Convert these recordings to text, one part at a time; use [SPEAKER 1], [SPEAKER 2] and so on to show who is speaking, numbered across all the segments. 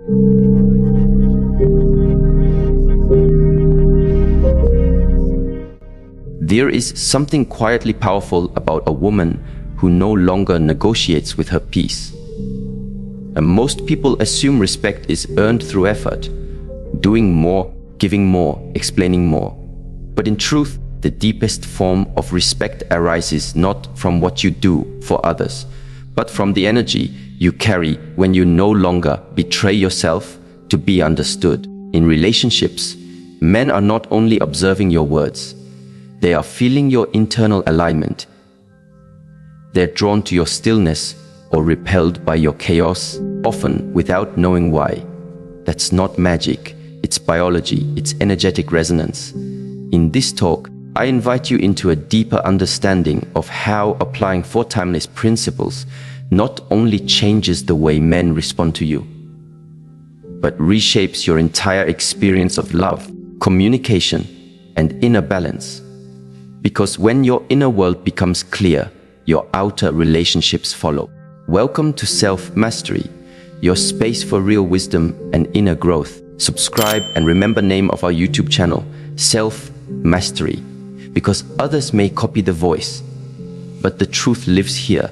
[SPEAKER 1] There is something quietly powerful about a woman who no longer negotiates with her peace. And most people assume respect is earned through effort, doing more, giving more, explaining more. But in truth, the deepest form of respect arises not from what you do for others, but from the energy you carry when you no longer betray yourself to be understood. In relationships, men are not only observing your words, they are feeling your internal alignment. They're drawn to your stillness or repelled by your chaos, often without knowing why. That's not magic, it's biology, it's energetic resonance. In this talk, I invite you into a deeper understanding of how applying four timeless principles not only changes the way men respond to you, but reshapes your entire experience of love, communication, and inner balance. Because when your inner world becomes clear, your outer relationships follow. Welcome to Self-Mastery, your space for real wisdom and inner growth. Subscribe and remember name of our YouTube channel, Self-Mastery, because others may copy the voice, but the truth lives here.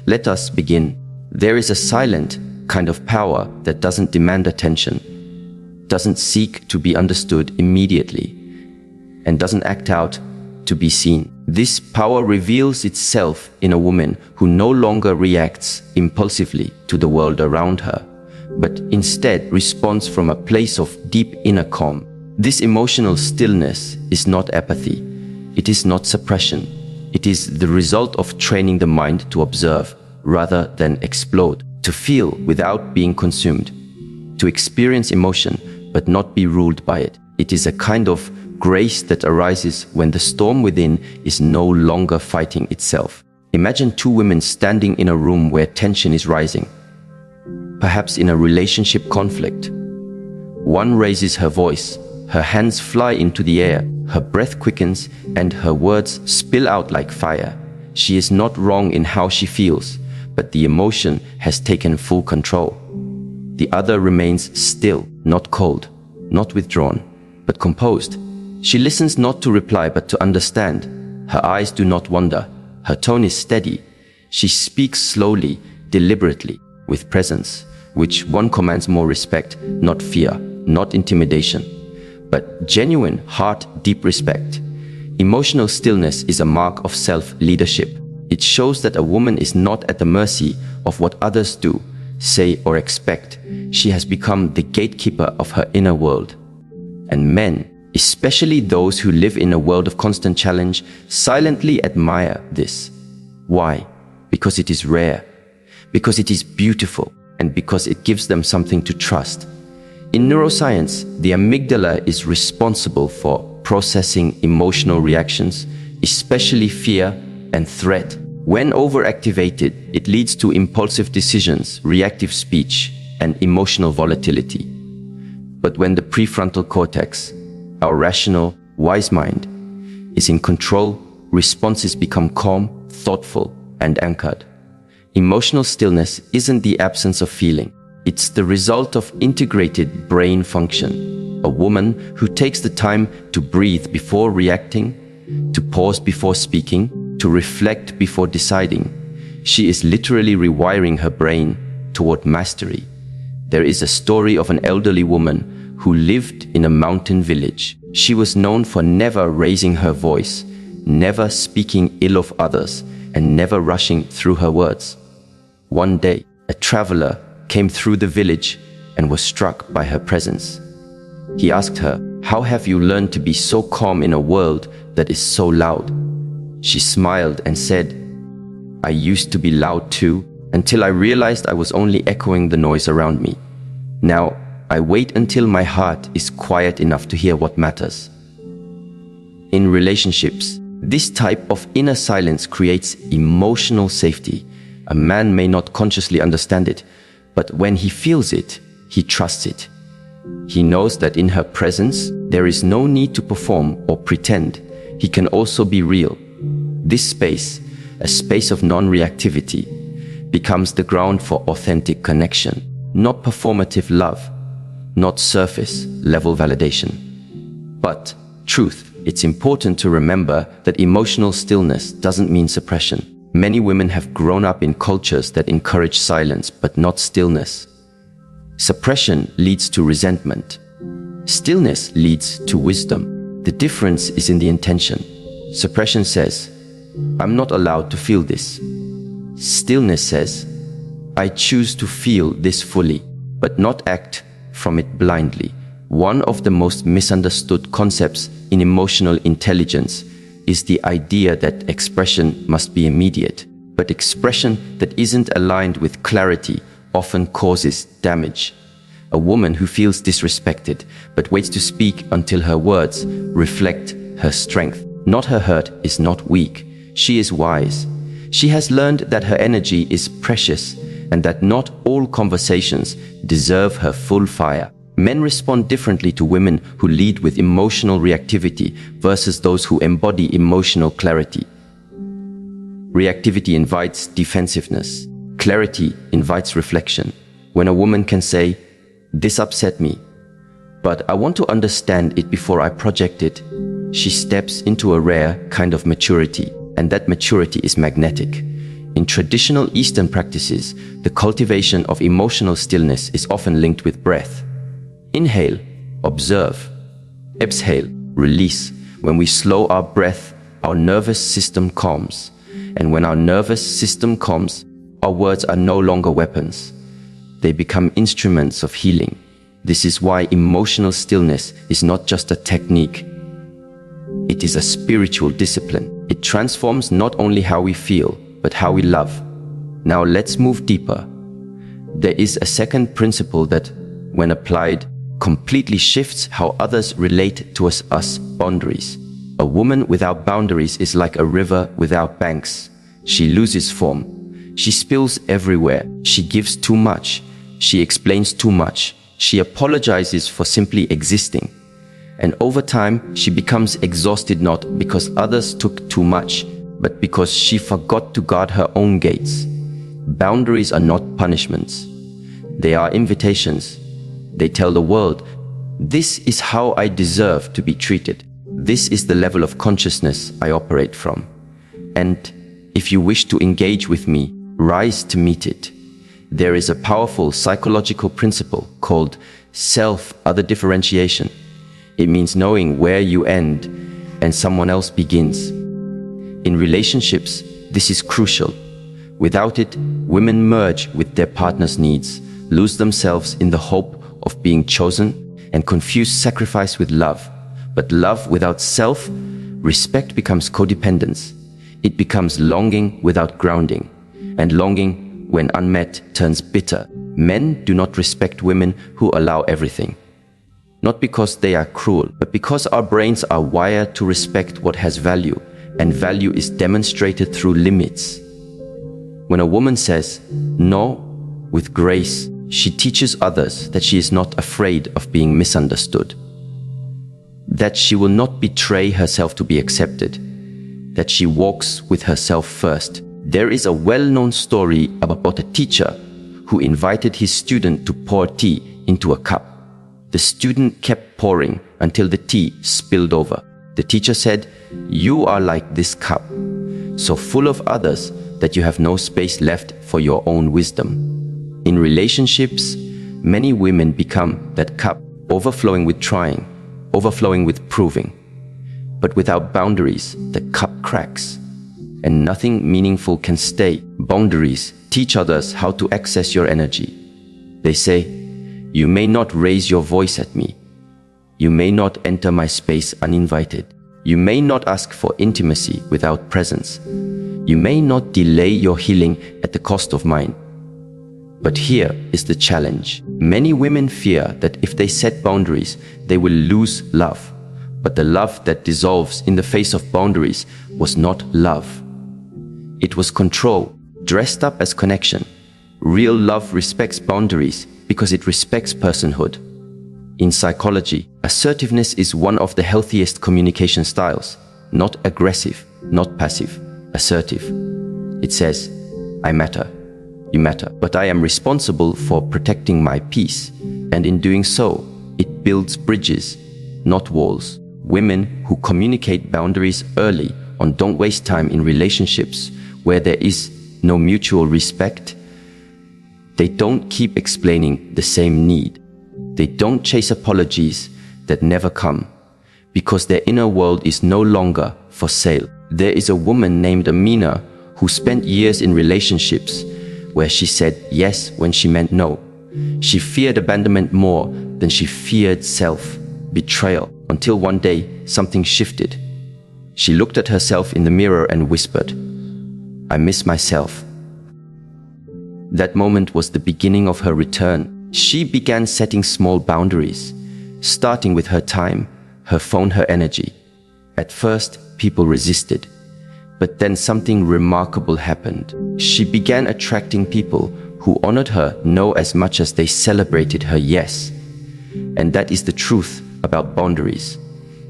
[SPEAKER 1] Let us begin. There is a silent kind of power that doesn't demand attention, doesn't seek to be understood immediately, and doesn't act out to be seen. This power reveals itself in a woman who no longer reacts impulsively to the world around her, but instead responds from a place of deep inner calm. This emotional stillness is not apathy. It is not suppression. It is the result of training the mind to observe rather than explode, to feel without being consumed, to experience emotion but not be ruled by it. It is a kind of grace that arises when the storm within is no longer fighting itself. Imagine two women standing in a room where tension is rising, perhaps in a relationship conflict. One raises her voice, her hands fly into the air, her breath quickens, and her words spill out like fire. She is not wrong in how she feels, but the emotion has taken full control. The other remains still, not cold, not withdrawn, but composed. She listens not to reply, but to understand. Her eyes do not wander. Her tone is steady. She speaks slowly, deliberately, with presence, which one commands more respect, not fear, not intimidation, but genuine, heart-deep respect. Emotional stillness is a mark of self-leadership. It shows that a woman is not at the mercy of what others do, say, or expect. She has become the gatekeeper of her inner world. And men, especially those who live in a world of constant challenge, silently admire this. Why? Because it is rare, because it is beautiful, and because it gives them something to trust. In neuroscience, the amygdala is responsible for processing emotional reactions, especially fear and threat. When overactivated, it leads to impulsive decisions, reactive speech, and emotional volatility. But when the prefrontal cortex, our rational, wise mind, is in control, responses become calm, thoughtful, and anchored. Emotional stillness isn't the absence of feeling. It's the result of integrated brain function. A woman who takes the time to breathe before reacting, to pause before speaking, to reflect before deciding. She is literally rewiring her brain toward mastery. There is a story of an elderly woman who lived in a mountain village. She was known for never raising her voice, never speaking ill of others, and never rushing through her words. One day, a traveler came through the village and was struck by her presence. He asked her, "How have you learned to be so calm in a world that is so loud?" She smiled and said, "I used to be loud too, until I realized I was only echoing the noise around me. Now, I wait until my heart is quiet enough to hear what matters." In relationships, this type of inner silence creates emotional safety. A man may not consciously understand it, but when he feels it, he trusts it. He knows that in her presence, there is no need to perform or pretend. He can also be real. This space, a space of non-reactivity, becomes the ground for authentic connection. not performative love, not surface level validation, but truth. It's important to remember that emotional stillness doesn't mean suppression. Many women have grown up in cultures that encourage silence but not stillness. Suppression leads to resentment. Stillness leads to wisdom. The difference is in the intention. Suppression says, I'm not allowed to feel this. Stillness says, I choose to feel this fully, but not act from it blindly. One of the most misunderstood concepts in emotional intelligence is the idea that expression must be immediate. But expression that isn't aligned with clarity often causes damage. A woman who feels disrespected but waits to speak until her words reflect her strength, not her hurt, is not weak. She is wise. She has learned that her energy is precious and that not all conversations deserve her full fire. Men respond differently to women who lead with emotional reactivity versus those who embody emotional clarity. Reactivity invites defensiveness. Clarity invites reflection. When a woman can say, "This upset me, but I want to understand it before I project it," she steps into a rare kind of maturity, and that maturity is magnetic. In traditional Eastern practices, the cultivation of emotional stillness is often linked with breath. Inhale, observe. Exhale, release. When we slow our breath, our nervous system calms. And when our nervous system calms, our words are no longer weapons. They become instruments of healing. This is why emotional stillness is not just a technique. It is a spiritual discipline. It transforms not only how we feel, but how we love. Now let's move deeper. There is a second principle that, when applied, completely shifts how others relate to us: boundaries. A woman without boundaries is like a river without banks. She loses form. She spills everywhere. She gives too much. She explains too much. She apologizes for simply existing. And over time, she becomes exhausted not because others took too much, but because she forgot to guard her own gates. Boundaries are not punishments. They are invitations. They tell the world, this is how I deserve to be treated. This is the level of consciousness I operate from. And if you wish to engage with me, rise to meet it. There is a powerful psychological principle called self-other differentiation. It means knowing where you end and someone else begins. In relationships, this is crucial. Without it, women merge with their partner's needs, lose themselves in the hope of being chosen, and confuse sacrifice with love. But love without self-respect becomes codependence. It becomes longing without grounding, and longing, when unmet, turns bitter. Men do not respect women who allow everything. Not because they are cruel, but because our brains are wired to respect what has value, and value is demonstrated through limits. When a woman says no with grace, she teaches others that she is not afraid of being misunderstood, that she will not betray herself to be accepted, that she walks with herself first. There is a well-known story about a teacher who invited his student to pour tea into a cup. The student kept pouring until the tea spilled over. The teacher said, "You are like this cup, so full of others that you have no space left for your own wisdom." In relationships, many women become that cup, overflowing with trying, overflowing with proving. But without boundaries, the cup cracks, and nothing meaningful can stay. Boundaries teach others how to access your energy. They say, "You may not raise your voice at me. You may not enter my space uninvited. You may not ask for intimacy without presence. You may not delay your healing at the cost of mine." But here is the challenge. Many women fear that if they set boundaries, they will lose love. But the love that dissolves in the face of boundaries was not love. It was control, dressed up as connection. Real love respects boundaries because it respects personhood. In psychology, assertiveness is one of the healthiest communication styles. Not aggressive, not passive, assertive. It says, "I matter. You matter, but I am responsible for protecting my peace. And in doing so, it builds bridges, not walls. Women who communicate boundaries early on don't waste time in relationships where there is no mutual respect. They don't keep explaining the same need. They don't chase apologies that never come, because their inner world is no longer for sale. There is a woman named Amina who spent years in relationships where she said yes when she meant no. She feared abandonment more than she feared self-betrayal, until one day something shifted. She looked at herself in the mirror and whispered, "I miss myself." That moment was the beginning of her return. She began setting small boundaries, starting with her time, her phone, her energy. At first, people resisted, but then something remarkable happened. She began attracting people who honored her no as much as they celebrated her yes. And that is the truth about boundaries.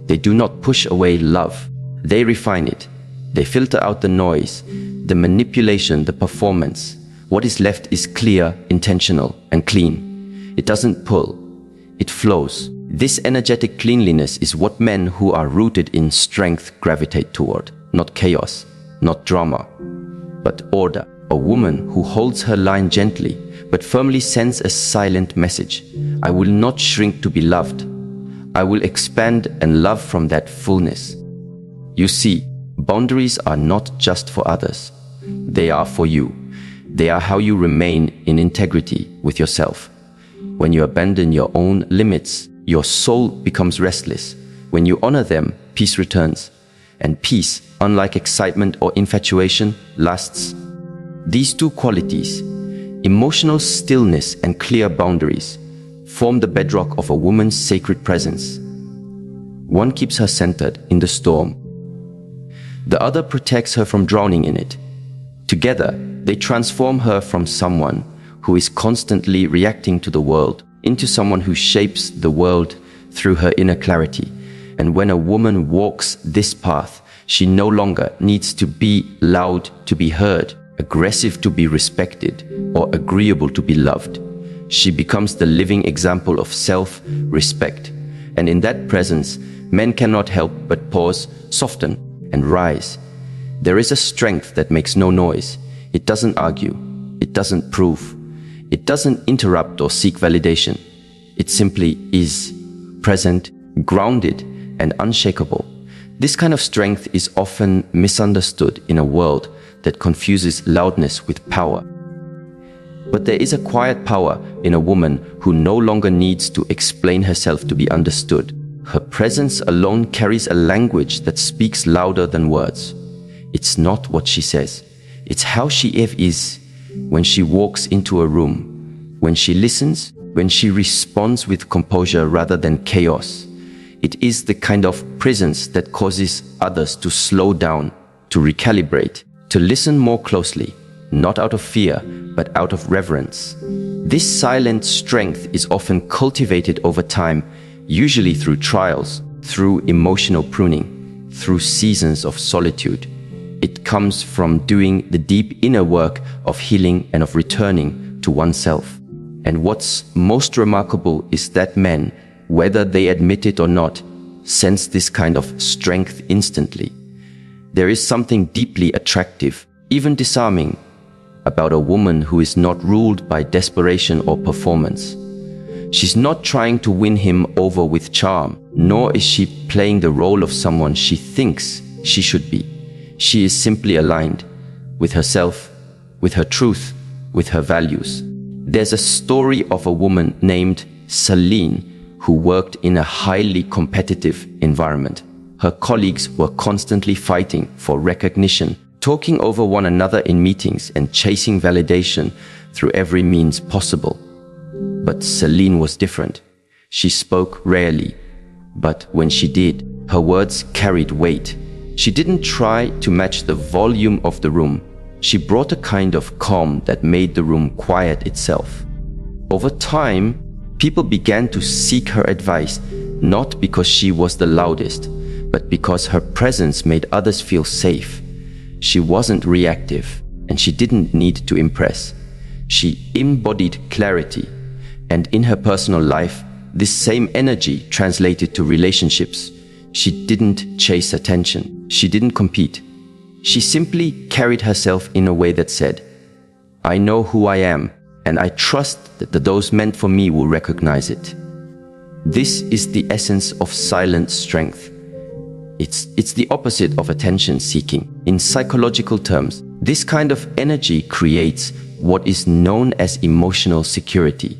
[SPEAKER 1] They do not push away love. They refine it. They filter out the noise, the manipulation, the performance. What is left is clear, intentional, and clean. It doesn't pull, it flows. This energetic cleanliness is what men who are rooted in strength gravitate toward. Not chaos, not drama, but order. A woman who holds her line gently, but firmly sends a silent message. I will not shrink to be loved. I will expand and love from that fullness. You see, boundaries are not just for others. They are for you. They are how you remain in integrity with yourself. When you abandon your own limits, your soul becomes restless. When you honor them, peace returns. And peace, unlike excitement or infatuation, lasts. These two qualities, emotional stillness and clear boundaries, form the bedrock of a woman's sacred presence. One keeps her centered in the storm. The other protects her from drowning in it. Together, they transform her from someone who is constantly reacting to the world into someone who shapes the world through her inner clarity. And when a woman walks this path, she no longer needs to be loud to be heard, aggressive to be respected, or agreeable to be loved. She becomes the living example of self-respect. And in that presence, men cannot help but pause, soften, and rise. There is a strength that makes no noise. It doesn't argue. It doesn't prove. It doesn't interrupt or seek validation. It simply is, present, grounded, and unshakable. This kind of strength is often misunderstood in a world that confuses loudness with power. But there is a quiet power in a woman who no longer needs to explain herself to be understood. Her presence alone carries a language that speaks louder than words. It's not what she says. It's how she is when she walks into a room, when she listens, when she responds with composure rather than chaos. It is the kind of presence that causes others to slow down, to recalibrate, to listen more closely, not out of fear, but out of reverence. This silent strength is often cultivated over time, usually through trials, through emotional pruning, through seasons of solitude. It comes from doing the deep inner work of healing and of returning to oneself. And what's most remarkable is that men, whether they admit it or not, sense this kind of strength instantly. There is something deeply attractive, even disarming, about a woman who is not ruled by desperation or performance. She's not trying to win him over with charm, nor is she playing the role of someone she thinks she should be. She is simply aligned with herself, with her truth, with her values. There's a story of a woman named Celine who worked in a highly competitive environment. Her colleagues were constantly fighting for recognition, talking over one another in meetings and chasing validation through every means possible. But Celine was different. She spoke rarely, but when she did, her words carried weight. She didn't try to match the volume of the room. She brought a kind of calm that made the room quiet itself. Over time, people began to seek her advice, not because she was the loudest, but because her presence made others feel safe. She wasn't reactive, and she didn't need to impress. She embodied clarity. And in her personal life, this same energy translated to relationships. She didn't chase attention. She didn't compete. She simply carried herself in a way that said, I know who I am, and I trust that those meant for me will recognize it. This is the essence of silent strength. It's the opposite of attention seeking. In psychological terms, this kind of energy creates what is known as emotional security,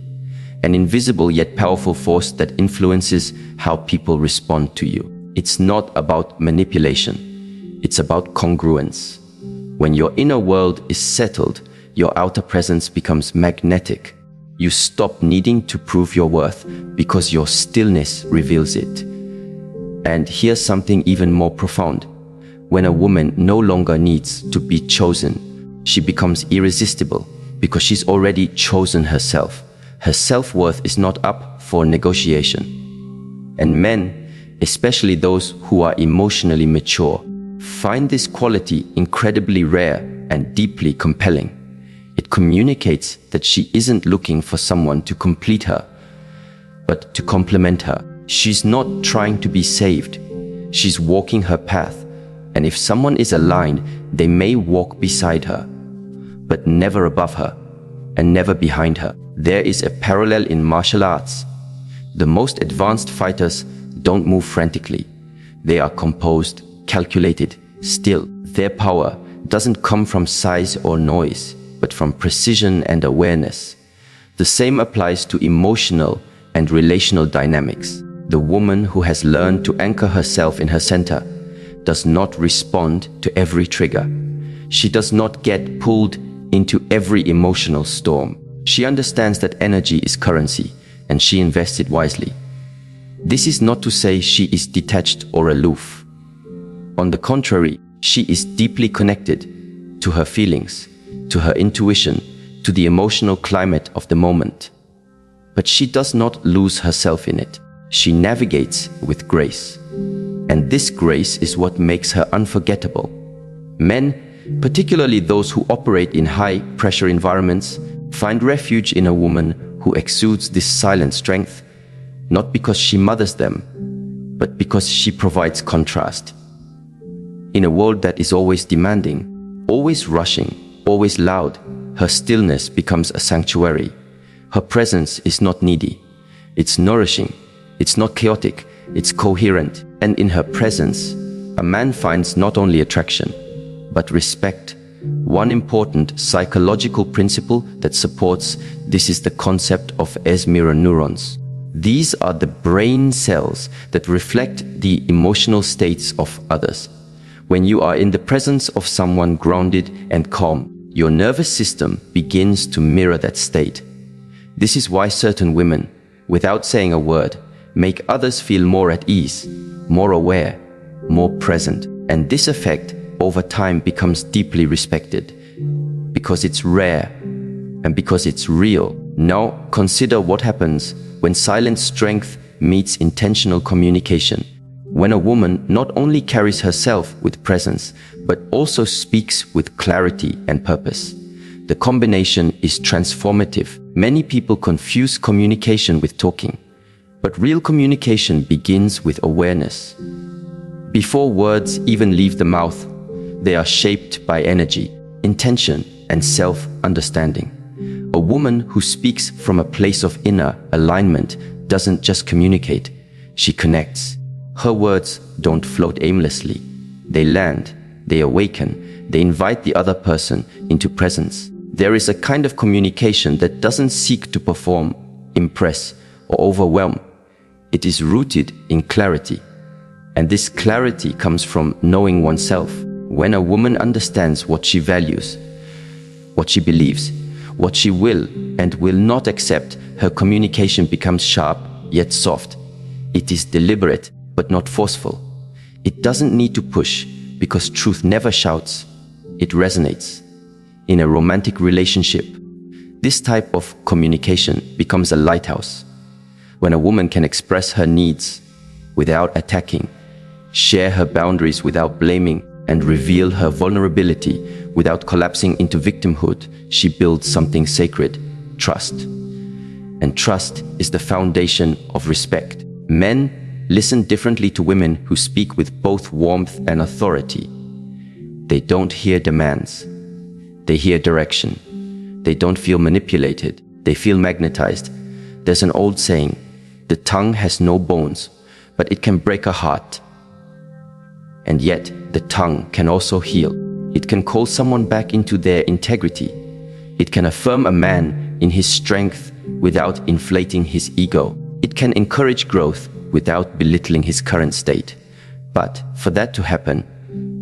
[SPEAKER 1] an invisible yet powerful force that influences how people respond to you. It's not about manipulation. It's about congruence. When your inner world is settled, your outer presence becomes magnetic. You stop needing to prove your worth because your stillness reveals it. And here's something even more profound. When a woman no longer needs to be chosen, she becomes irresistible because she's already chosen herself. Her self-worth is not up for negotiation. And men, especially those who are emotionally mature, find this quality incredibly rare and deeply compelling. It communicates that she isn't looking for someone to complete her, but to complement her. She's not trying to be saved. She's walking her path. And if someone is aligned, they may walk beside her, but never above her and never behind her. There is a parallel in martial arts. The most advanced fighters don't move frantically. They are composed, calculated, still. Their power doesn't come from size or noise, but from precision and awareness. The same applies to emotional and relational dynamics. The woman who has learned to anchor herself in her center does not respond to every trigger. She does not get pulled into every emotional storm. She understands that energy is currency, and she invests it wisely. This is not to say she is detached or aloof. On the contrary, she is deeply connected to her feelings, to her intuition, to the emotional climate of the moment. But she does not lose herself in it. She navigates with grace. And this grace is what makes her unforgettable. Men, particularly those who operate in high-pressure environments, find refuge in a woman who exudes this silent strength, not because she mothers them, but because she provides contrast. In a world that is always demanding, always rushing, always loud, her stillness becomes a sanctuary. Her presence is not needy. It's nourishing. It's not chaotic. It's coherent. And in her presence, a man finds not only attraction, but respect. One important psychological principle that supports this is the concept of S-mirror neurons. These are the brain cells that reflect the emotional states of others. When you are in the presence of someone grounded and calm, your nervous system begins to mirror that state. This is why certain women, without saying a word, make others feel more at ease, more aware, more present. And this effect over time becomes deeply respected because it's rare and because it's real. Now consider what happens when silent strength meets intentional communication. When a woman not only carries herself with presence, but also speaks with clarity and purpose. The combination is transformative. Many people confuse communication with talking, but real communication begins with awareness. Before words even leave the mouth, they are shaped by energy, intention, and self-understanding. A woman who speaks from a place of inner alignment doesn't just communicate, she connects. Her words don't float aimlessly. They land, they awaken, they invite the other person into presence. There is a kind of communication that doesn't seek to perform, impress, or overwhelm. It is rooted in clarity. And this clarity comes from knowing oneself. When a woman understands what she values, what she believes, what she will and will not accept, her communication becomes sharp yet soft. It is deliberate but not forceful. It doesn't need to push because truth never shouts, it resonates. In a romantic relationship, this type of communication becomes a lighthouse. When a woman can express her needs without attacking, share her boundaries without blaming, and reveal her vulnerability Without collapsing into victimhood, she builds something sacred: trust. And trust is the foundation of respect. Men listen differently to women who speak with both warmth and authority. They don't hear demands. They hear direction. They don't feel manipulated. They feel magnetized. There's an old saying, the tongue has no bones, but it can break a heart. And yet, the tongue can also heal. It can call someone back into their integrity. It can affirm a man in his strength without inflating his ego. It can encourage growth without belittling his current state. But for that to happen,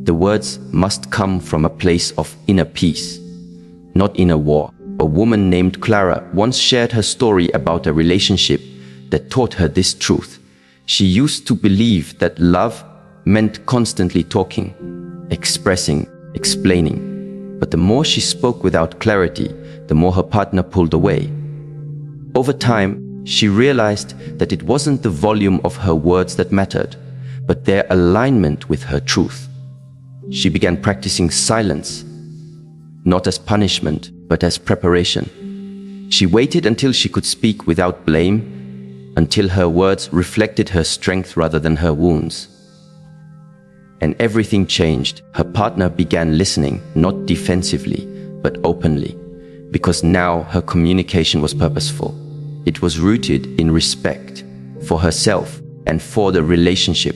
[SPEAKER 1] the words must come from a place of inner peace, not inner war. A woman named Clara once shared her story about a relationship that taught her this truth. She used to believe that love meant constantly talking, expressing, explaining. But the more she spoke without clarity, the more her partner pulled away. Over time, she realized that it wasn't the volume of her words that mattered, but their alignment with her truth. She began practicing silence, not as punishment, but as preparation. She waited until she could speak without blame, until her words reflected her strength rather than her wounds. And everything changed. Her partner began listening, not defensively, but openly, because now her communication was purposeful. It was rooted in respect for herself and for the relationship.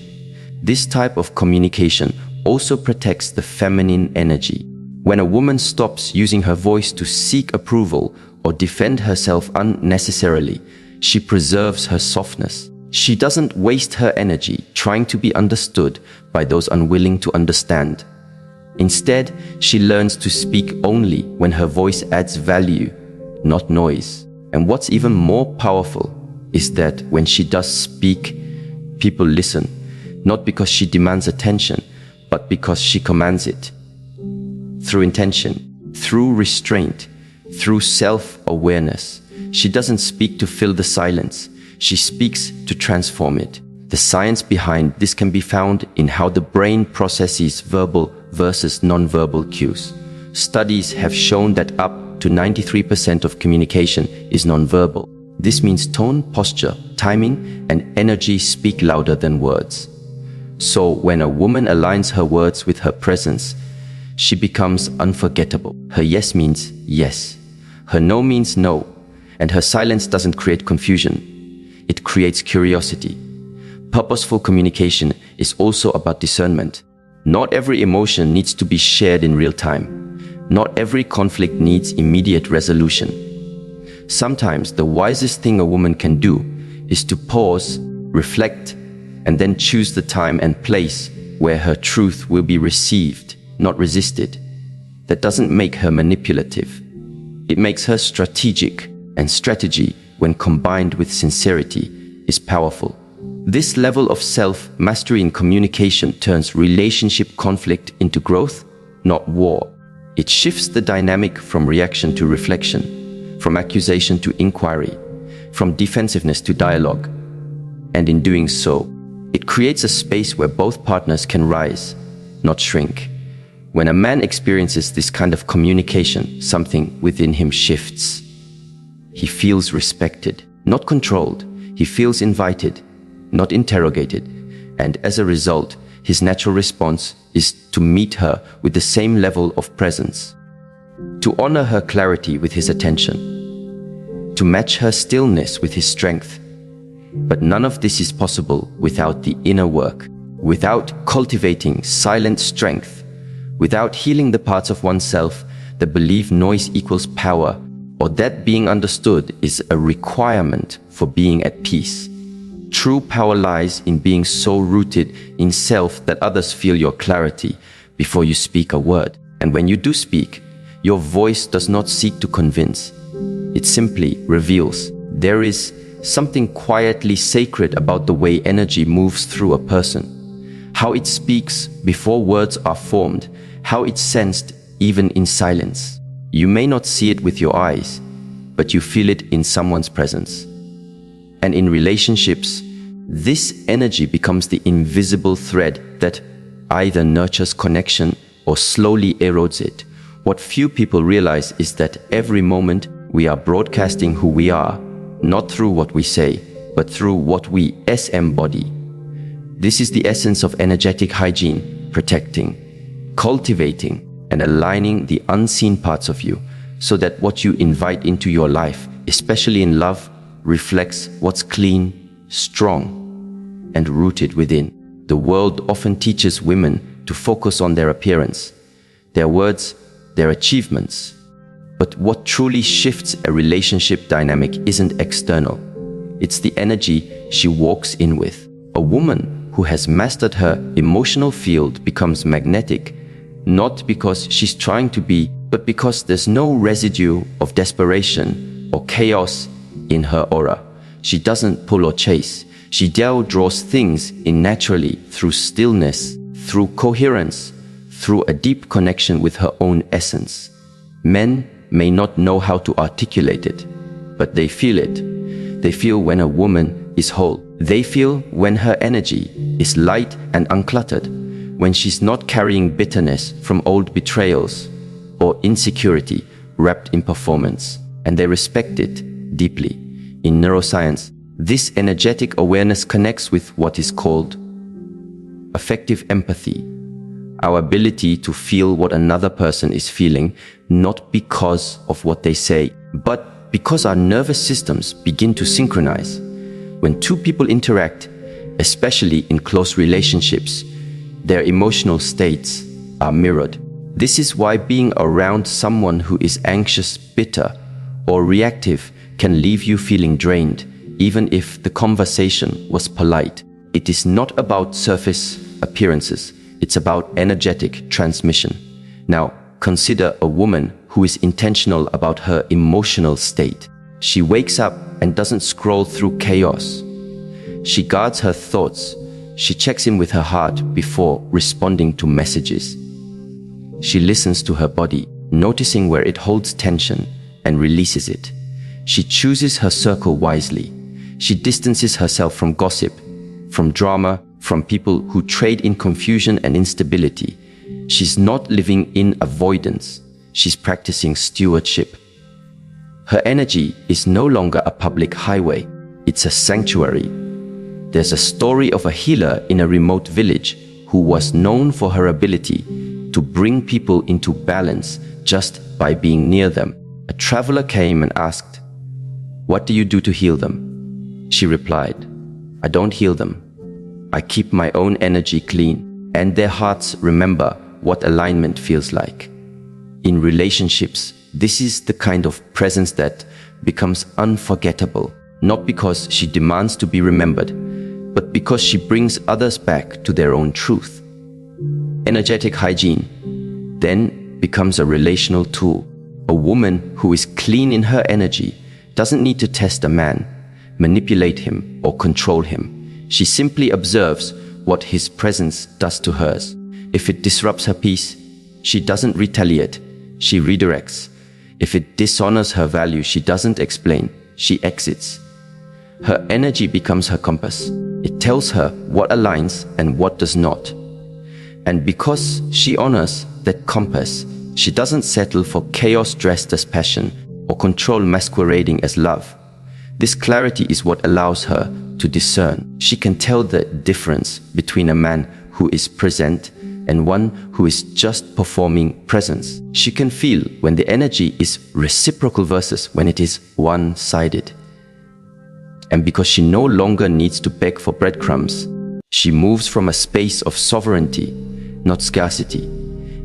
[SPEAKER 1] This type of communication also protects the feminine energy. When a woman stops using her voice to seek approval or defend herself unnecessarily, she preserves her softness. She doesn't waste her energy trying to be understood by those unwilling to understand. Instead, she learns to speak only when her voice adds value, not noise. And what's even more powerful is that when she does speak, people listen, not because she demands attention, but because she commands it. Through intention, through restraint, through self-awareness. She doesn't speak to fill the silence. She speaks to transform it. The science behind this can be found in how the brain processes verbal versus non-verbal cues. Studies have shown that up to 93% of communication is non-verbal. This means tone, posture, timing, and energy speak louder than words. So when a woman aligns her words with her presence, she becomes unforgettable. Her yes means yes. Her no means no. And her silence doesn't create confusion. It creates curiosity. Purposeful communication is also about discernment. Not every emotion needs to be shared in real time. Not every conflict needs immediate resolution. Sometimes the wisest thing a woman can do is to pause, reflect, and then choose the time and place where her truth will be received, not resisted. That doesn't make her manipulative. It makes her strategic, and strategy, when combined with sincerity, is powerful. This level of self-mastery in communication turns relationship conflict into growth, not war. It shifts the dynamic from reaction to reflection, from accusation to inquiry, from defensiveness to dialogue. And in doing so, it creates a space where both partners can rise, not shrink. When a man experiences this kind of communication, something within him shifts. He feels respected, not controlled. He feels invited, not interrogated. And as a result, his natural response is to meet her with the same level of presence, to honor her clarity with his attention, to match her stillness with his strength. But none of this is possible without the inner work, without cultivating silent strength, without healing the parts of oneself that believe noise equals power, or that being understood is a requirement for being at peace. True power lies in being so rooted in self that others feel your clarity before you speak a word. And when you do speak, your voice does not seek to convince. It simply reveals. There is something quietly sacred about the way energy moves through a person. How it speaks before words are formed. How it's sensed even in silence. You may not see it with your eyes, but you feel it in someone's presence. And in relationships, this energy becomes the invisible thread that either nurtures connection or slowly erodes it. What few people realize is that every moment we are broadcasting who we are, not through what we say, but through what we embody. This is the essence of energetic hygiene: protecting, cultivating, and aligning the unseen parts of you, so that what you invite into your life, especially in love, reflects what's clean, strong, and rooted within. The world often teaches women to focus on their appearance, their words, their achievements. But what truly shifts a relationship dynamic isn't external. It's the energy she walks in with. A woman who has mastered her emotional field becomes magnetic, not because she's trying to be, but because there's no residue of desperation or chaos in her aura. She doesn't pull or chase. She draws things in naturally through stillness, through coherence, through a deep connection with her own essence. Men may not know how to articulate it, but they feel it. They feel when a woman is whole. They feel when her energy is light and uncluttered, when she's not carrying bitterness from old betrayals or insecurity wrapped in performance. And they respect it deeply. In neuroscience, this energetic awareness connects with what is called affective empathy, our ability to feel what another person is feeling, not because of what they say, but because our nervous systems begin to synchronize. When two people interact, especially in close relationships, their emotional states are mirrored. This is why being around someone who is anxious, bitter, or reactive can leave you feeling drained, even if the conversation was polite. It is not about surface appearances. It's about energetic transmission. Now, consider a woman who is intentional about her emotional state. She wakes up and doesn't scroll through chaos. She guards her thoughts. She checks in with her heart before responding to messages. She listens to her body, noticing where it holds tension and releases it. She chooses her circle wisely. She distances herself from gossip, from drama, from people who trade in confusion and instability. She's not living in avoidance. She's practicing stewardship. Her energy is no longer a public highway. It's a sanctuary. There's a story of a healer in a remote village who was known for her ability to bring people into balance just by being near them. A traveler came and asked, "What do you do to heal them?" She replied, "I don't heal them. I keep my own energy clean, and their hearts remember what alignment feels like." In relationships, this is the kind of presence that becomes unforgettable, not because she demands to be remembered, but because she brings others back to their own truth. Energetic hygiene then becomes a relational tool. A woman who is clean in her energy doesn't need to test a man, manipulate him, or control him. She simply observes what his presence does to hers. If it disrupts her peace, she doesn't retaliate, she redirects. If it dishonors her value, she doesn't explain, she exits. Her energy becomes her compass. It tells her what aligns and what does not. And because she honors that compass, she doesn't settle for chaos dressed as passion or control masquerading as love. This clarity is what allows her to discern. She can tell the difference between a man who is present and one who is just performing presence. She can feel when the energy is reciprocal versus when it is one-sided. And because she no longer needs to beg for breadcrumbs, she moves from a space of sovereignty, not scarcity.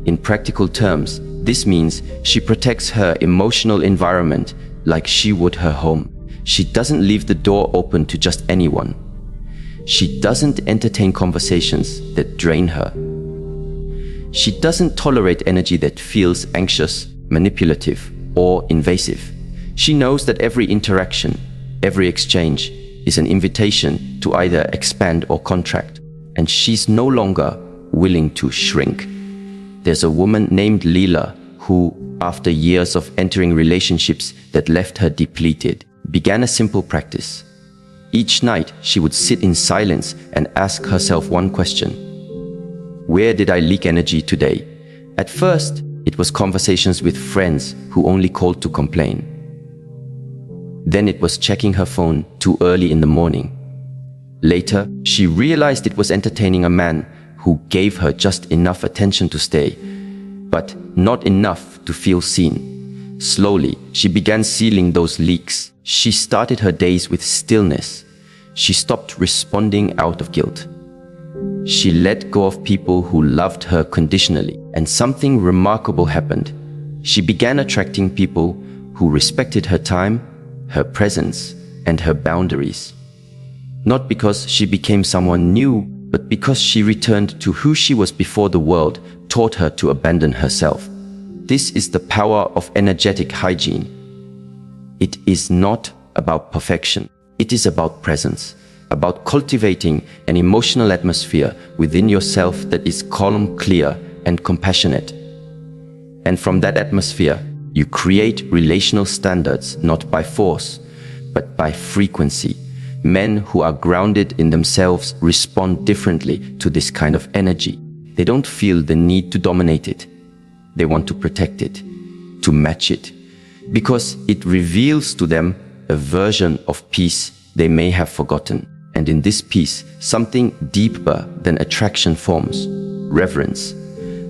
[SPEAKER 1] In practical terms, this means she protects her emotional environment like she would her home. She doesn't leave the door open to just anyone. She doesn't entertain conversations that drain her. She doesn't tolerate energy that feels anxious, manipulative, or invasive. She knows that every interaction, every exchange is an invitation to either expand or contract, and she's no longer willing to shrink. There's a woman named Leela who, after years of entering relationships that left her depleted, began a simple practice. Each night, she would sit in silence and ask herself one question: where did I leak energy today? At first, It was conversations with friends who only called to complain. Then it was checking her phone too early in the morning. Later, she realized it was entertaining a man who gave her just enough attention to stay, but not enough to feel seen. Slowly, she began sealing those leaks. She started her days with stillness. She stopped responding out of guilt. She let go of people who loved her conditionally, and something remarkable happened. She began attracting people who respected her time, her presence, and her boundaries. Not because she became someone new, but because she returned to who she was before the world taught her to abandon herself. This is the power of energetic hygiene. It is not about perfection. It is about presence, about cultivating an emotional atmosphere within yourself that is calm, clear, and compassionate. And from that atmosphere, you create relational standards not by force, but by frequency. Men who are grounded in themselves respond differently to this kind of energy. They don't feel the need to dominate it. They want to protect it, to match it, because it reveals to them a version of peace they may have forgotten. And in this peace, something deeper than attraction forms: reverence,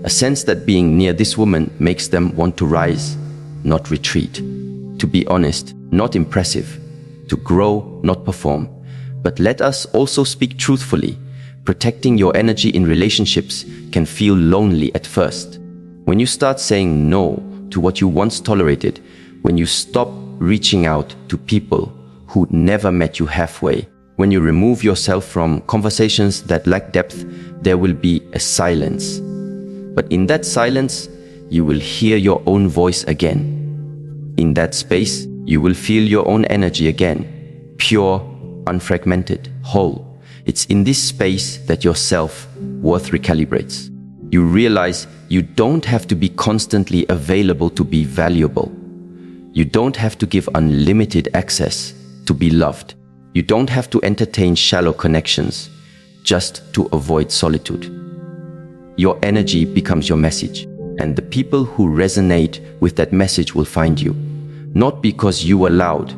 [SPEAKER 1] a sense that being near this woman makes them want to rise, not retreat, to be honest, not impressive, to grow, not perform. But let us also speak truthfully. Protecting your energy in relationships can feel lonely at first. When you start saying no to what you once tolerated, when you stop reaching out to people who never met you halfway, when you remove yourself from conversations that lack depth, there will be a silence. But in that silence, you will hear your own voice again. In that space, you will feel your own energy again, pure, unfragmented, whole. It's in this space that your self-worth recalibrates. You realize you don't have to be constantly available to be valuable. You don't have to give unlimited access to be loved. You don't have to entertain shallow connections just to avoid solitude. Your energy becomes your message, and the people who resonate with that message will find you. Not because you were loud,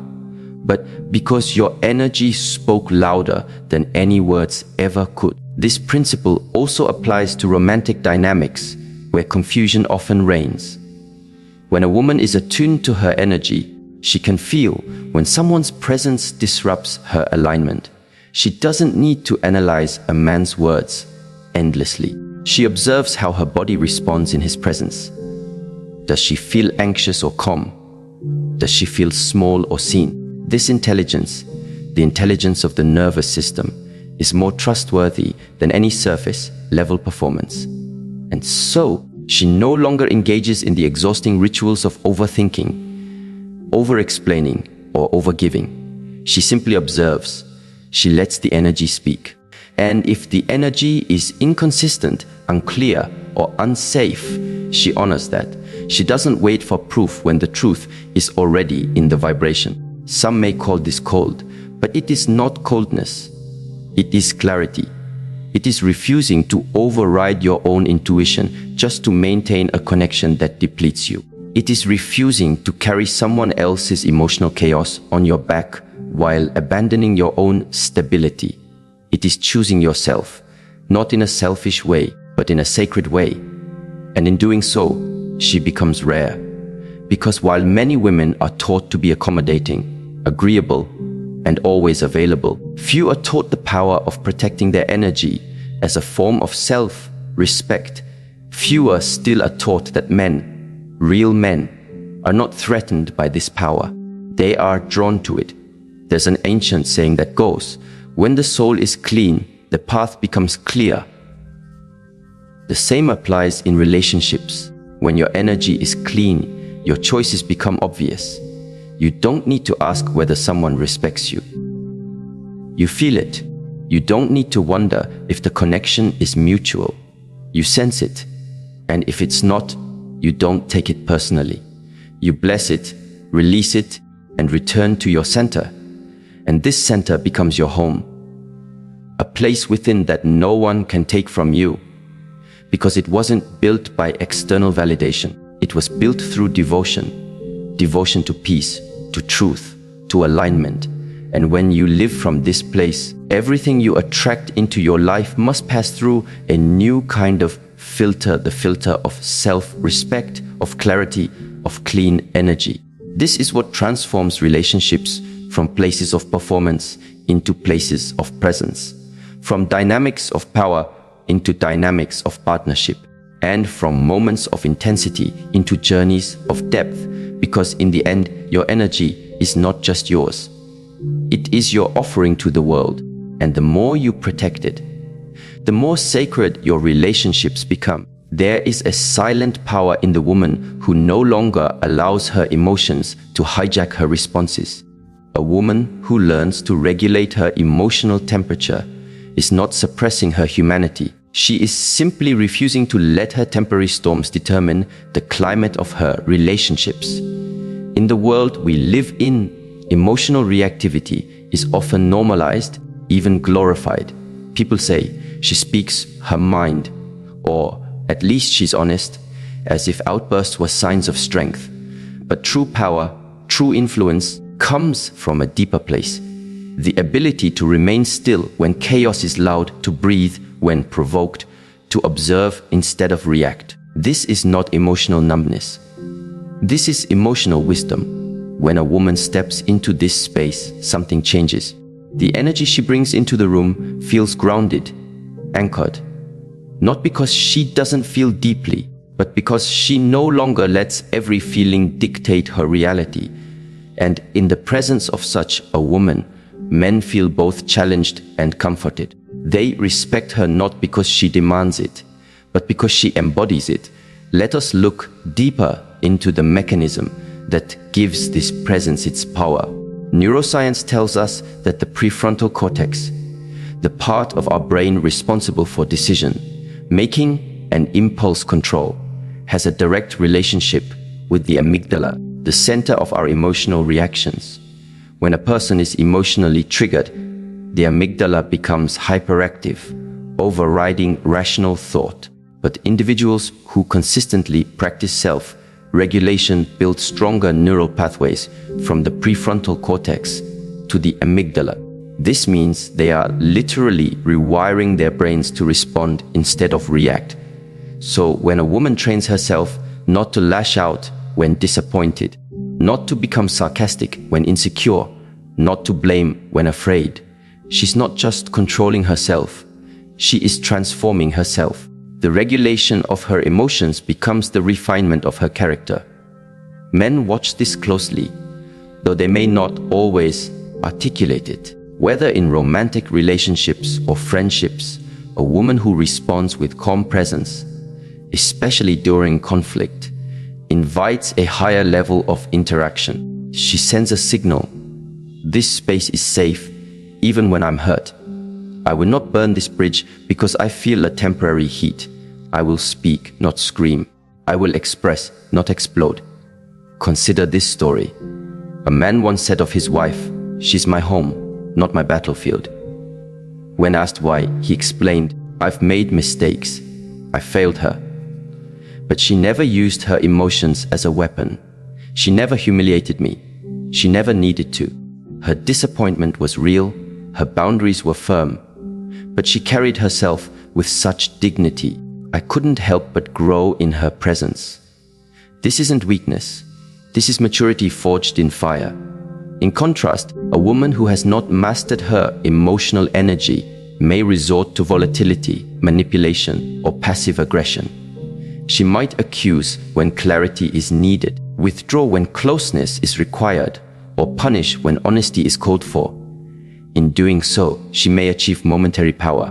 [SPEAKER 1] but because your energy spoke louder than any words ever could. This principle also applies to romantic dynamics, where confusion often reigns. When a woman is attuned to her energy, she can feel when someone's presence disrupts her alignment. She doesn't need to analyze a man's words endlessly. She observes how her body responds in his presence. Does she feel anxious or calm? Does she feel small or seen? This intelligence, the intelligence of the nervous system, is more trustworthy than any surface-level performance. And so, she no longer engages in the exhausting rituals of overthinking, over-explaining, or over-giving. She simply observes. She lets the energy speak. And if the energy is inconsistent, unclear, or unsafe, she honors that. She doesn't wait for proof when the truth is already in the vibration. Some may call this cold, but it is not coldness. It is clarity. It is refusing to override your own intuition just to maintain a connection that depletes you. It is refusing to carry someone else's emotional chaos on your back while abandoning your own stability. It is choosing yourself, not in a selfish way, but in a sacred way. And in doing so, she becomes rare. Because while many women are taught to be accommodating, agreeable, and always available, few are taught the power of protecting their energy as a form of self-respect. Fewer still are taught that men, real men, are not threatened by this power. They are drawn to it. There's an ancient saying that goes, when the soul is clean, the path becomes clear. The same applies in relationships. When your energy is clean, your choices become obvious. You don't need to ask whether someone respects you. You feel it. You don't need to wonder if the connection is mutual. You sense it. And if it's not, you don't take it personally. You bless it, release it, and return to your center. And this center becomes your home. A place within that no one can take from you, because it wasn't built by external validation. It was built through devotion. Devotion to peace, to truth, to alignment. And when you live from this place, everything you attract into your life must pass through a new kind of filter, the filter of self-respect, of clarity, of clean energy. This is what transforms relationships from places of performance into places of presence, from dynamics of power into dynamics of partnership, and from moments of intensity into journeys of depth, because in the end, your energy is not just yours. It is your offering to the world, and the more you protect it, the more sacred your relationships become. There is a silent power in the woman who no longer allows her emotions to hijack her responses. A woman who learns to regulate her emotional temperature is not suppressing her humanity. She is simply refusing to let her temporary storms determine the climate of her relationships. In the world we live in, emotional reactivity is often normalized, even glorified. People say, she speaks her mind, or at least she's honest, as if outbursts were signs of strength. But true power, true influence, comes from a deeper place. The ability to remain still when chaos is loud, to breathe when provoked, to observe instead of react. This is not emotional numbness. This is emotional wisdom. When a woman steps into this space, something changes. The energy she brings into the room feels grounded, anchored. Not because she doesn't feel deeply, but because she no longer lets every feeling dictate her reality. And in the presence of such a woman, men feel both challenged and comforted. They respect her not because she demands it, but because she embodies it. Let us look deeper into the mechanism that gives this presence its power. Neuroscience tells us that the prefrontal cortex, the part of our brain responsible for decision making and impulse control, has a direct relationship with the amygdala, the center of our emotional reactions. When a person is emotionally triggered, the amygdala becomes hyperactive, overriding rational thought. But individuals who consistently practice self-regulation build stronger neural pathways from the prefrontal cortex to the amygdala. This means they are literally rewiring their brains to respond instead of react. So when a woman trains herself not to lash out when disappointed, not to become sarcastic when insecure, not to blame when afraid, she's not just controlling herself, she is transforming herself. The regulation of her emotions becomes the refinement of her character. Men watch this closely, though they may not always articulate it. Whether in romantic relationships or friendships, a woman who responds with calm presence, especially during conflict, invites a higher level of interaction. She sends a signal. This space is safe, even when I'm hurt. I will not burn this bridge because I feel a temporary heat. I will speak, not scream. I will express, not explode. Consider this story. A man once said of his wife, "She's my home, not my battlefield." When asked why, he explained, "I've made mistakes. I failed her. But she never used her emotions as a weapon. She never humiliated me. She never needed to. Her disappointment was real, her boundaries were firm, but she carried herself with such dignity. I couldn't help but grow in her presence." This isn't weakness. This is maturity forged in fire. In contrast, a woman who has not mastered her emotional energy may resort to volatility, manipulation, or passive aggression. She might accuse when clarity is needed, withdraw when closeness is required, or punish when honesty is called for. In doing so, she may achieve momentary power,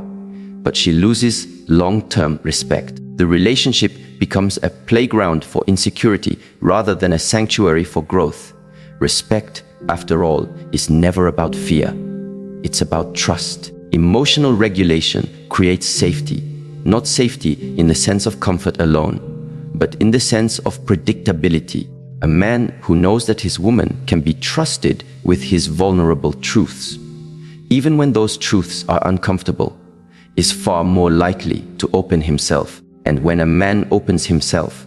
[SPEAKER 1] but she loses long-term respect. The relationship becomes a playground for insecurity rather than a sanctuary for growth. Respect, after all, is never about fear. It's about trust. Emotional regulation creates safety, not safety in the sense of comfort alone, but in the sense of predictability. A man who knows that his woman can be trusted with his vulnerable truths, even when those truths are uncomfortable, is far more likely to open himself. And when a man opens himself,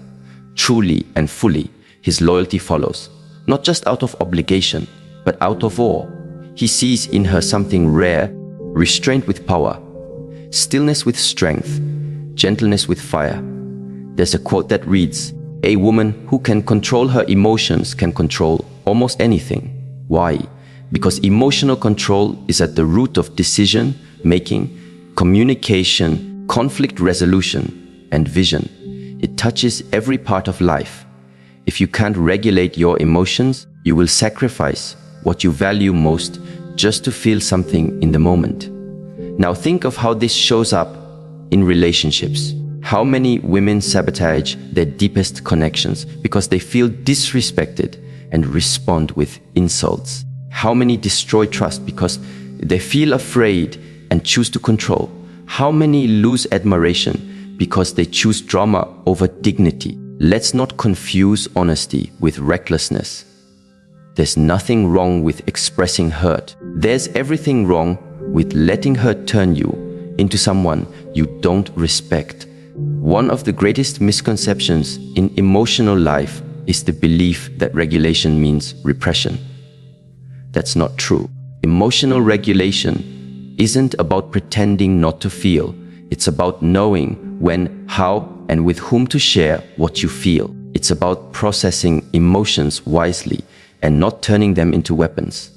[SPEAKER 1] truly and fully, his loyalty follows, not just out of obligation, but out of awe. He sees in her something rare, restraint with power, stillness with strength, gentleness with fire. There's a quote that reads, "A woman who can control her emotions can control almost anything." Why? Because emotional control is at the root of decision making, communication, conflict resolution, and vision. It touches every part of life. If you can't regulate your emotions, you will sacrifice what you value most just to feel something in the moment. Now think of how this shows up in relationships. How many women sabotage their deepest connections because they feel disrespected and respond with insults? How many destroy trust because they feel afraid and choose to control? How many lose admiration because they choose drama over dignity? Let's not confuse honesty with recklessness. There's nothing wrong with expressing hurt. There's everything wrong with letting hurt turn you into someone you don't respect. One of the greatest misconceptions in emotional life is the belief that regulation means repression. That's not true. Emotional regulation isn't about pretending not to feel. It's about knowing when, how, and with whom to share what you feel. It's about processing emotions wisely and not turning them into weapons.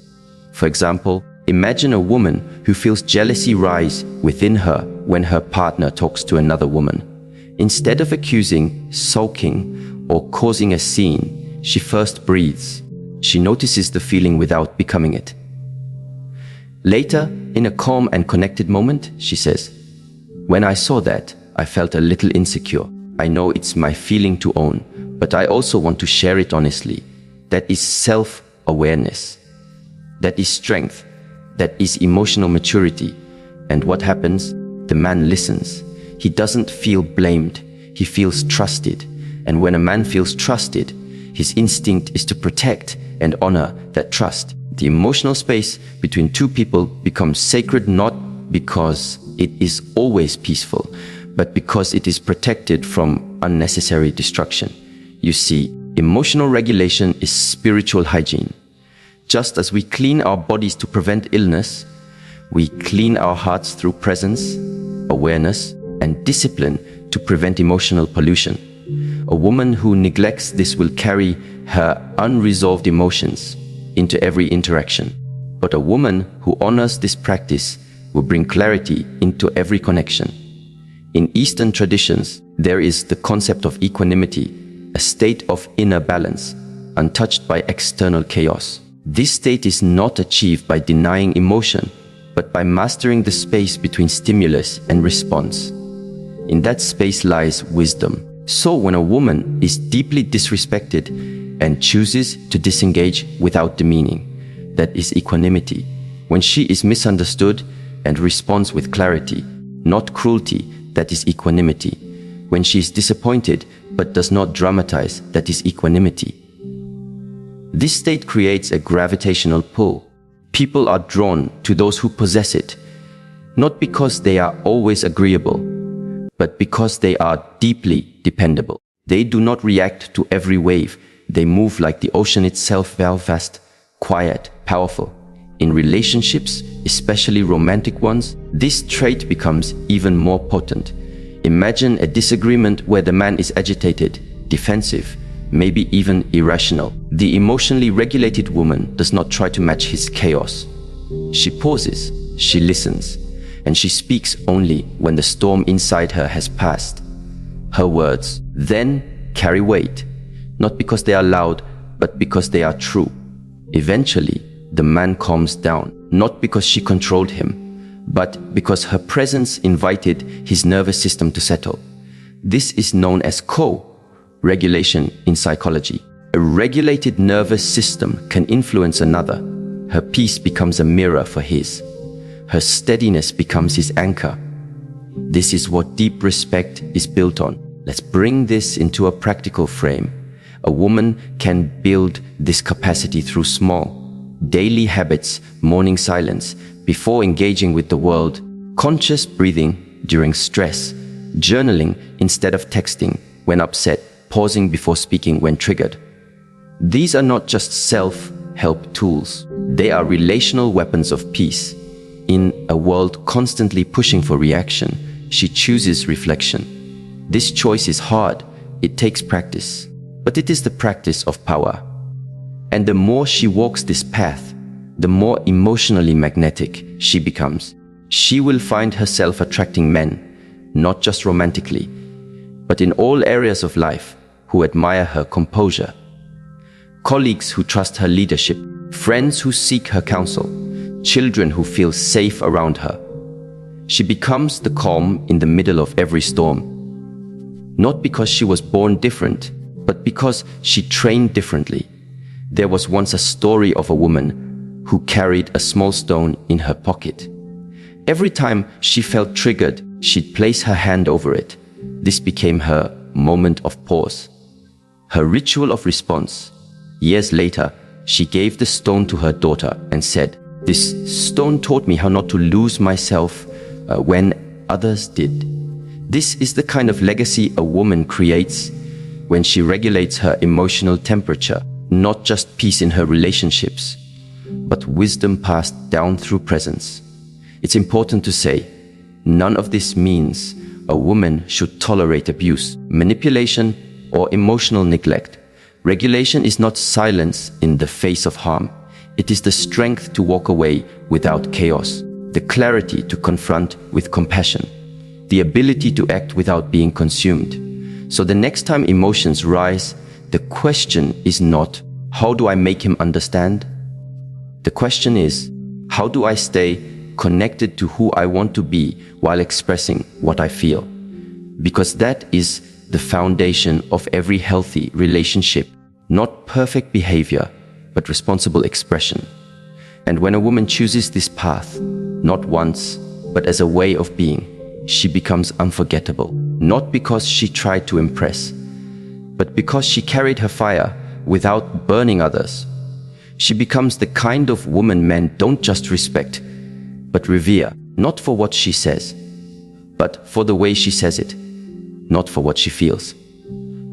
[SPEAKER 1] For example, imagine a woman who feels jealousy rise within her when her partner talks to another woman. Instead of accusing, sulking, or causing a scene, she first breathes. She notices the feeling without becoming it. Later, in a calm and connected moment, she says, "When I saw that, I felt a little insecure. I know it's my feeling to own, but I also want to share it honestly." That is self-awareness. That is strength. That is emotional maturity. And what happens? The man listens. He doesn't feel blamed. He feels trusted. And when a man feels trusted, his instinct is to protect and honor that trust. The emotional space between two people becomes sacred not because it is always peaceful, but because it is protected from unnecessary destruction. You see, emotional regulation is spiritual hygiene. Just as we clean our bodies to prevent illness, we clean our hearts through presence, awareness, and discipline to prevent emotional pollution. A woman who neglects this will carry her unresolved emotions into every interaction. But a woman who honors this practice will bring clarity into every connection. In Eastern traditions, there is the concept of equanimity, a state of inner balance, untouched by external chaos. This state is not achieved by denying emotion, but by mastering the space between stimulus and response. In that space lies wisdom. So when a woman is deeply disrespected and chooses to disengage without demeaning, that is equanimity. When she is misunderstood and responds with clarity, not cruelty, that is equanimity. When she is disappointed but does not dramatize, that is equanimity. This state creates a gravitational pull. People are drawn to those who possess it, not because they are always agreeable, but because they are deeply dependable. They do not react to every wave. They move like the ocean itself, fast, quiet, powerful. In relationships, especially romantic ones, this trait becomes even more potent. Imagine a disagreement where the man is agitated, defensive, maybe even irrational. The emotionally regulated woman does not try to match his chaos. She pauses, she listens, and she speaks only when the storm inside her has passed. Her words then carry weight, not because they are loud, but because they are true. Eventually, the man calms down, not because she controlled him, but because her presence invited his nervous system to settle. This is known as co-regulation in psychology. A regulated nervous system can influence another. Her peace becomes a mirror for his. Her steadiness becomes his anchor. This is what deep respect is built on. Let's bring this into a practical frame. A woman can build this capacity through small, daily habits, morning silence, before engaging with the world, conscious breathing during stress, journaling instead of texting when upset, pausing before speaking when triggered. These are not just self-help tools. They are relational weapons of peace. In a world constantly pushing for reaction, she chooses reflection. This choice is hard. It takes practice. But it is the practice of power. And the more she walks this path, the more emotionally magnetic she becomes. She will find herself attracting men, not just romantically, but in all areas of life, who admire her composure. Colleagues who trust her leadership, friends who seek her counsel, children who feel safe around her. She becomes the calm in the middle of every storm. Not because she was born different, but because she trained differently. There was once a story of a woman who carried a small stone in her pocket. Every time she felt triggered, she'd place her hand over it. This became her moment of pause, her ritual of response. Years later, she gave the stone to her daughter and said, "This stone taught me how not to lose myself when others did." This is the kind of legacy a woman creates when she regulates her emotional temperature, not just peace in her relationships, but wisdom passed down through presence. It's important to say, none of this means a woman should tolerate abuse, manipulation, or emotional neglect. Regulation is not silence in the face of harm. It is the strength to walk away without chaos, the clarity to confront with compassion, the ability to act without being consumed. So the next time emotions rise, the question is not, how do I make him understand? The question is, how do I stay connected to who I want to be while expressing what I feel? Because that is the foundation of every healthy relationship, not perfect behavior, but responsible expression. And when a woman chooses this path, not once, but as a way of being, she becomes unforgettable, not because she tried to impress, but because she carried her fire without burning others. She becomes the kind of woman men don't just respect, but revere, not for what she says, but for the way she says it, not for what she feels,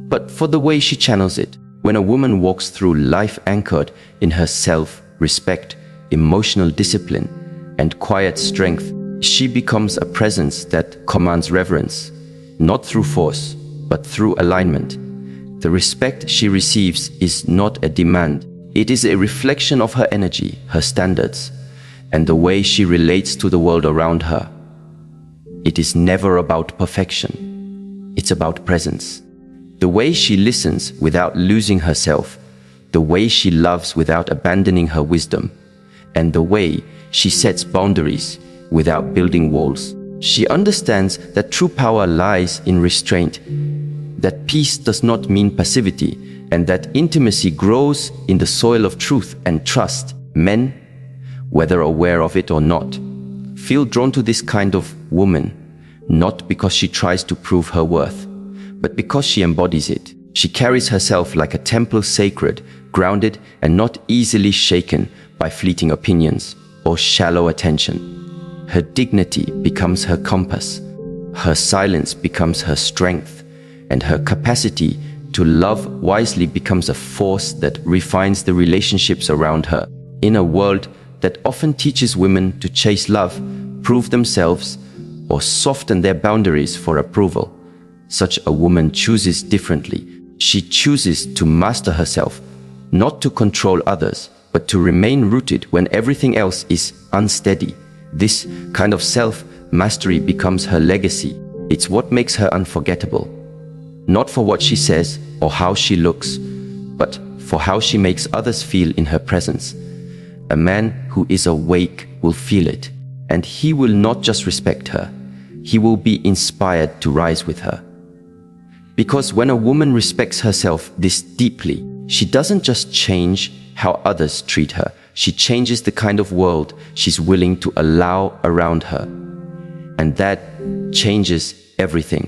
[SPEAKER 1] but for the way she channels it. When a woman walks through life anchored in her self-respect, emotional discipline, and quiet strength, she becomes a presence that commands reverence, not through force, but through alignment. The respect she receives is not a demand. It is a reflection of her energy, her standards, and the way she relates to the world around her. It is never about perfection. It's about presence. The way she listens without losing herself, the way she loves without abandoning her wisdom, and the way she sets boundaries without building walls. She understands that true power lies in restraint, that peace does not mean passivity, and that intimacy grows in the soil of truth and trust. Men, whether aware of it or not, feel drawn to this kind of woman, not because she tries to prove her worth, but because she embodies it. She carries herself like a temple, sacred, grounded, and not easily shaken by fleeting opinions or shallow attention. Her dignity becomes her compass, her silence becomes her strength, and her capacity to love wisely becomes a force that refines the relationships around her. In a world that often teaches women to chase love, prove themselves, or soften their boundaries for approval, such a woman chooses differently. She chooses to master herself, not to control others, but to remain rooted when everything else is unsteady. This kind of self-mastery becomes her legacy. It's what makes her unforgettable. Not for what she says or how she looks, but for how she makes others feel in her presence. A man who is awake will feel it, and he will not just respect her. He will be inspired to rise with her. Because when a woman respects herself this deeply, she doesn't just change how others treat her. She changes the kind of world she's willing to allow around her. And that changes everything.